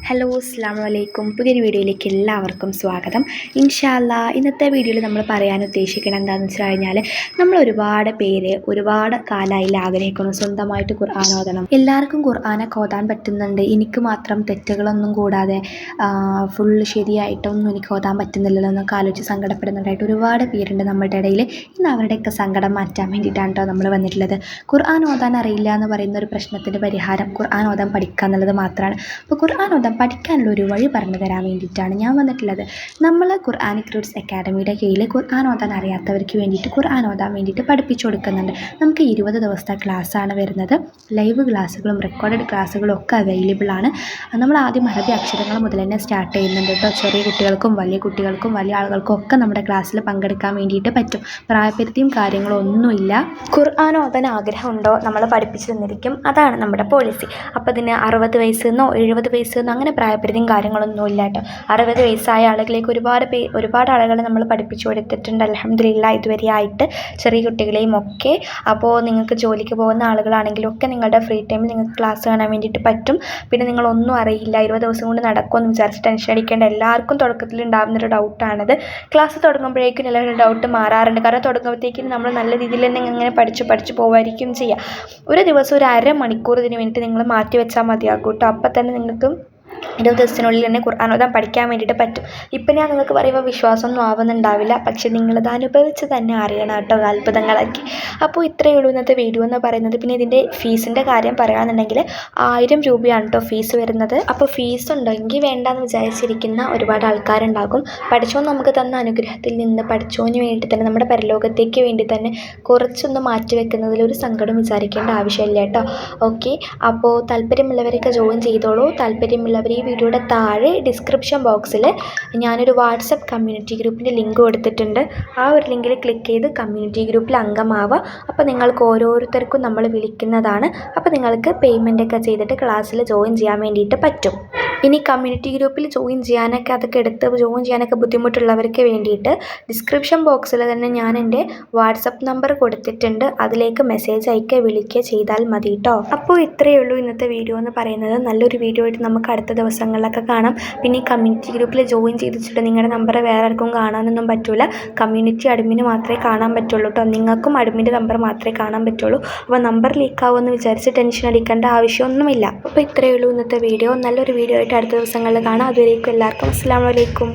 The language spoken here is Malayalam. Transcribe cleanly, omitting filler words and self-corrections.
ഹലോ അസ്സലാമു അലൈക്കും. പുതിയൊരു വീഡിയോയിലേക്ക് എല്ലാവർക്കും സ്വാഗതം. ഇൻഷാ അല്ലാ ഇന്നത്തെ വീഡിയോയിൽ നമ്മൾ പറയാൻ ഉദ്ദേശിക്കുന്നത് എന്താണെന്ന് വെച്ച് കഴിഞ്ഞാൽ നമ്മൾ ഒരുപാട് പേര് ഒരുപാട് കാലമായിട്ട് ആഗ്രഹിക്കുന്നു സ്വന്തമായിട്ട് ഖുർആൻ ഓതണം. എല്ലാവർക്കും ഖുർആനൊക്കെ ഓതാൻ പറ്റുന്നുണ്ട്, എനിക്ക് മാത്രം തെറ്റുകളൊന്നും കൂടാതെ ഫുള്ള് ശരിയായിട്ടൊന്നും എനിക്ക് ഓതാൻ പറ്റുന്നില്ലല്ലോ എന്നൊക്കെ ആലോചിച്ച് സങ്കടപ്പെടുന്നതായിട്ട് ഒരുപാട് പേരുണ്ട് നമ്മുടെ ഇടയിൽ. ഇന്ന് അവരുടെയൊക്കെ സങ്കടം മാറ്റാൻ വേണ്ടിയിട്ടാണ് കേട്ടോ നമ്മൾ വന്നിട്ടുള്ളത്. ഖുർആൻ ഓതാൻ അറിയില്ല എന്ന് പറയുന്ന ഒരു പ്രശ്നത്തിൻ്റെ പരിഹാരം ഖുർആൻ ഓതാൻ പഠിക്കുക എന്നുള്ളത് മാത്രമാണ്. അപ്പോൾ ഖുർആൻ ഓതാൻ പഠിക്കാനുള്ള ഒരു വഴി പറഞ്ഞു തരാൻ വേണ്ടിയിട്ടാണ് ഞാൻ വന്നിട്ടുള്ളത്. നമ്മൾ ഖുർആനിക് റൂട്ട്സ് അക്കാഡമിയുടെ കീഴിൽ ഖുർആൻ ഓതാൻ അറിയാത്തവർക്ക് വേണ്ടിയിട്ട് ഖുർആൻ ഓതാൻ വേണ്ടിയിട്ട് പഠിപ്പിച്ചു കൊടുക്കുന്നുണ്ട്. നമുക്ക് 20 ദിവസത്തെ ക്ലാസ്സാണ് വരുന്നത്. ലൈവ് ക്ലാസ്സുകളും റെക്കോർഡഡ് ക്ലാസ്സുകളും ഒക്കെ അവൈലബിൾ ആണ്. നമ്മൾ ആദ്യം അറബി അക്ഷരങ്ങൾ മുതൽ തന്നെ സ്റ്റാർട്ട് ചെയ്യുന്നുണ്ട് കേട്ടോ. ചെറിയ കുട്ടികൾക്കും വലിയ ആളുകൾക്കും ഒക്കെ നമ്മുടെ ക്ലാസ്സിൽ പങ്കെടുക്കാൻ വേണ്ടിയിട്ട് പറ്റും. പ്രായപരിധിയും കാര്യങ്ങളും ഒന്നുമില്ല. ഖുർആൻ ഓതാൻ ആഗ്രഹമുണ്ടോ നമ്മൾ പഠിപ്പിച്ചു തന്നിരിക്കും, അതാണ് നമ്മുടെ പോളിസി. അപ്പോൾ ഇതിന് 60 വയസ്സെന്നോ 70 വയസ്സെന്നോ അങ്ങനെ പ്രായപരിധിയും കാര്യങ്ങളൊന്നും ഇല്ല കേട്ടോ. 60 വയസ്സായ ആളുകളിലേക്ക് ഒരുപാട് ആളുകളെ നമ്മൾ പഠിപ്പിച്ചു കൊടുത്തിട്ടുണ്ട് അൽഹംദുലില്ലാ ഇതുവരെ ആയിട്ട്, ചെറിയ കുട്ടികളെയും ഒക്കെ. അപ്പോൾ നിങ്ങൾക്ക് ജോലിക്ക് പോകുന്ന ആളുകളാണെങ്കിലും ഒക്കെ നിങ്ങളുടെ ഫ്രീ ടൈമിൽ നിങ്ങൾക്ക് ക്ലാസ് കാണാൻ വേണ്ടിയിട്ട് പറ്റും. പിന്നെ നിങ്ങളൊന്നും അറിയില്ല 20 ദിവസം കൊണ്ട് നടക്കുമെന്ന് വിചാരിച്ച് ടെൻഷൻ അടിക്കേണ്ട. എല്ലാവർക്കും തുടക്കത്തിൽ ഉണ്ടാകുന്നൊരു ഡൗട്ടാണത്. ക്ലാസ് തുടങ്ങുമ്പോഴേക്കും എല്ലാവരുടെ ഡൗട്ട് മാറാറുണ്ട്. കാരണം തുടങ്ങുമ്പോഴത്തേക്കും നമ്മൾ നല്ല രീതിയിൽ തന്നെ ഇങ്ങനെ പഠിച്ച് പോകുമായിരിക്കും ചെയ്യുക. ഒരു ദിവസം ഒരു അരമണിക്കൂർ ഇതിന് വേണ്ടിയിട്ട് നിങ്ങൾ മാറ്റി വെച്ചാൽ മതിയാകും കേട്ടോ. അപ്പം തന്നെ നിങ്ങൾക്ക് 20 ദിവസത്തിനുള്ളിൽ തന്നെ ഖുർആൻ ഓതാൻ പഠിക്കാൻ വേണ്ടിയിട്ട് പറ്റും. ഇപ്പം ഞാൻ നിങ്ങൾക്ക് പറയുമ്പോൾ വിശ്വാസമൊന്നും ആവുന്നുണ്ടാവില്ല, പക്ഷെ നിങ്ങളത് അനുഭവിച്ച് തന്നെ അറിയണം കേട്ടോ അത്ഭുതങ്ങളൊക്കെ. അപ്പോൾ ഇത്രയേ ഉള്ളൂ ഇന്നത്തെ വീഡിയോ എന്ന് പറയുന്നത്. പിന്നെ ഇതിൻ്റെ ഫീസിൻ്റെ കാര്യം പറയുകയാണെന്നുണ്ടെങ്കിൽ 1000 രൂപയാണ് കേട്ടോ ഫീസ് വരുന്നത്. അപ്പോൾ ഫീസ് ഉണ്ടെങ്കിൽ വേണ്ടാന്ന് വിചാരിച്ചിരിക്കുന്ന ഒരുപാട് ആൾക്കാരുണ്ടാകും. പഠിച്ചോ നമുക്ക് തന്ന അനുഗ്രഹത്തിൽ നിന്ന് പഠിച്ചോന് വേണ്ടി തന്നെ നമ്മുടെ പരലോകത്തേക്ക് വേണ്ടി തന്നെ കുറച്ചൊന്ന് മാറ്റി വെക്കുന്നതിൽ ഒരു സങ്കടം വിചാരിക്കേണ്ട ആവശ്യമില്ല കേട്ടോ. ഓക്കെ, അപ്പോൾ താല്പര്യമുള്ളവരൊക്കെ ജോയിൻ ചെയ്തോളൂ. താല്പര്യമുള്ളവർ ഈ വീഡിയോയുടെ താഴെ ഡിസ്ക്രിപ്ഷൻ ബോക്സിൽ ഞാനൊരു വാട്സപ്പ് കമ്മ്യൂണിറ്റി ഗ്രൂപ്പിൻ്റെ ലിങ്ക് കൊടുത്തിട്ടുണ്ട്. ആ ഒരു ലിങ്കിൽ ക്ലിക്ക് ചെയ്ത് കമ്മ്യൂണിറ്റി ഗ്രൂപ്പിൽ അംഗമാവുക. അപ്പോൾ നിങ്ങൾക്ക് ഓരോരുത്തർക്കും നമ്മൾ വിളിക്കുന്നതാണ്. അപ്പോൾ നിങ്ങൾക്ക് പേയ്മെൻറ്റൊക്കെ ചെയ്തിട്ട് ക്ലാസ്സിൽ ജോയിൻ ചെയ്യാൻ വേണ്ടിയിട്ട് പറ്റും. ഇനി കമ്മ്യൂണിറ്റി ഗ്രൂപ്പിൽ ജോയിൻ ചെയ്യാനൊക്കെ ജോയിൻ ചെയ്യാനൊക്കെ ബുദ്ധിമുട്ടുള്ളവർക്ക് വേണ്ടിയിട്ട് ഡിസ്ക്രിപ്ഷൻ ബോക്സിൽ തന്നെ ഞാൻ എൻ്റെ വാട്സപ്പ് നമ്പർ കൊടുത്തിട്ടുണ്ട്. അതിലേക്ക് മെസ്സേജ് അയക്കുക, വിളിക്കുക ചെയ്താൽ മതി കേട്ടോ. അപ്പോൾ ഇത്രയേ ഉള്ളൂ ഇന്നത്തെ വീഡിയോ എന്ന് പറയുന്നത്. നല്ലൊരു വീഡിയോ ആയിട്ട് നമുക്ക് അടുത്ത ദിവസങ്ങളിലൊക്കെ കാണാം. പിന്നെ ഈ കമ്മ്യൂണിറ്റി ഗ്രൂപ്പിൽ ജോയിൻ ചെയ്തിട്ട് നിങ്ങളുടെ നമ്പർ വേറെ ആർക്കും കാണാനൊന്നും പറ്റില്ല. കമ്മ്യൂണിറ്റി അഡ്മിന് മാത്രമേ കാണാൻ പറ്റുള്ളൂ കേട്ടോ. നിങ്ങൾക്കും അഡ്മിൻ്റെ നമ്പർ മാത്രമേ കാണാൻ പറ്റുള്ളൂ. അപ്പോൾ നമ്പർ ലീക്കാവുമെന്ന് വിചാരിച്ച് ടെൻഷൻ അടിക്കേണ്ട ആവശ്യമൊന്നുമില്ല. അപ്പോൾ ഇത്രയേ ഉള്ളൂ ഇന്നത്തെ വീഡിയോ. നല്ലൊരു വീഡിയോ ആയിട്ട് അടുത്ത ദിവസങ്ങളിൽ കാണാം. അതുവരേക്കും എല്ലാവർക്കും അസ്സലാമു അലൈക്കും.